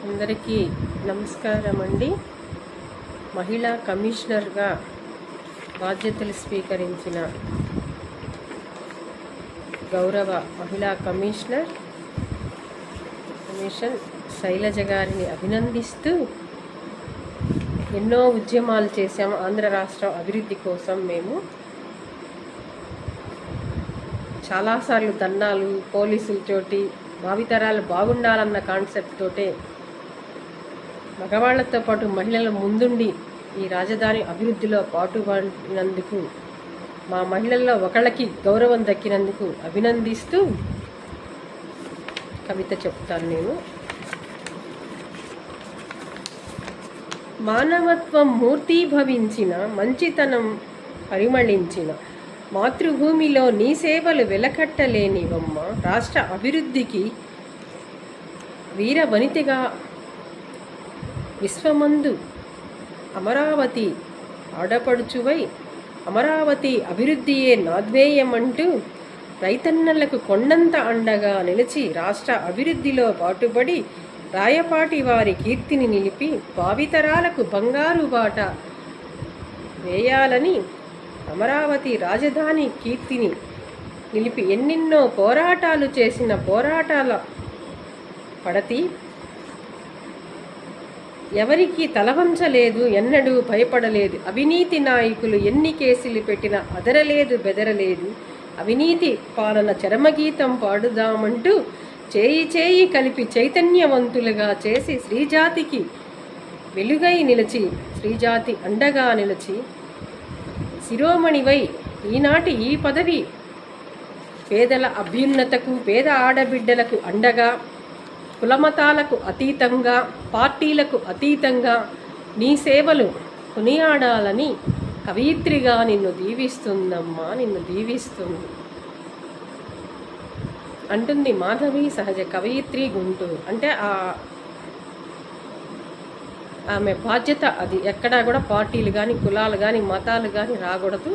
అందరికీ నమస్కారం అండి. మహిళా కమిషనర్గా బాధ్యతలు స్వీకరించిన గౌరవ మహిళా కమిషన్ శైలజ గారిని అభినందిస్తూ ఎన్నో ఉద్యమాలు చేశాము. ఆంధ్ర రాష్ట్ర అభివృద్ధి కోసం మేము చాలాసార్లు ధర్నాలు, పోలీసులతోటి భావితరాలు బాగుండాలన్న కాన్సెప్ట్ తోటే మగవాళ్లతో పాటు మహిళల ముందుండి ఈ రాజధాని అభివృద్ధిలో పాటుపడినందుకు, మా మహిళల్లో ఒకళ్ళకి గౌరవం దక్కినందుకు అభినందిస్తూ కవిత చెప్తాను నేను. మానవత్వం మూర్తీభవించిన, మంచితనం పరిమళించిన మాతృభూమిలో నీ సేవలు వెలకట్టలేనివమ్మ. రాష్ట్ర అభివృద్ధికి వీర వనితగా విశ్వమందు అమరావతి ఆడపడుచువై, అమరావతి అభివృద్ధియే నాద్వేయమంటూ రైతన్నలకు కొండంత అండగా నిలిచి రాష్ట్ర అభివృద్ధిలో పాటుపడి రాయపాటి వారి కీర్తిని నిలిపి భావితరాలకు బంగారు బాట వేయాలని అమరావతి రాజధాని కీర్తిని నిలిపి ఎన్నెన్నో పోరాటాలు చేసిన పోరాటాల పడతి ఎవరికి తలవంచలేదు, ఎన్నడూ భయపడలేదు. అవినీతి నాయకులు ఎన్ని కేసులు పెట్టినా అదరలేదు, బెదరలేదు. అవినీతి పాలన చరమగీతం పాడుదామంటూ చేయి చేయి కలిపి చైతన్యవంతులుగా చేసి శ్రీజాతికి వెలుగై నిలిచి, శ్రీజాతి అండగా నిలిచి శిరోమణివై ఈనాటి ఈ పదవి పేదల అభ్యున్నతకు, పేద ఆడబిడ్డలకు అండగా, కులమతాలకు అతీతంగా, పార్టీలకు అతీతంగా నీ సేవలు కొనియాడాలని కవయిత్రిగా నిన్ను దీవిస్తుందమ్మా, నిన్ను దీవిస్తుంది అంటుంది మాధవి సహజ కవయిత్రి గుంటూరు. అంటే ఆమె బాధ్యత అది. ఎక్కడా కూడా పార్టీలు కానీ, కులాలు కానీ, మతాలు కానీ రాకూడదు.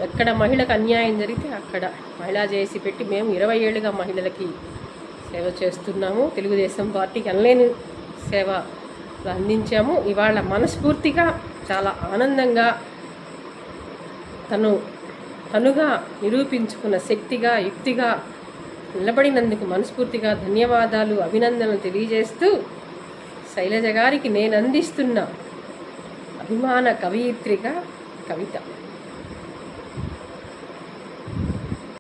ఎక్కడ మహిళకు అన్యాయం జరిగితే అక్కడ మహిళా చేసి పెట్టి మేము 20 ఏళ్ళుగా మహిళలకి సేవ చేస్తున్నాము. తెలుగుదేశం పార్టీకి అనలేని సేవ అందించాము. ఇవాళ మనస్ఫూర్తిగా చాలా ఆనందంగా తనుగా నిరూపించుకున్న శక్తిగా, యుక్తిగా నిలబడినందుకు మనస్ఫూర్తిగా ధన్యవాదాలు, అభినందనలు తెలియజేస్తూ శైలజ గారికి నేను అందిస్తున్న అభిమాన కవయిత్రిగా కవిత.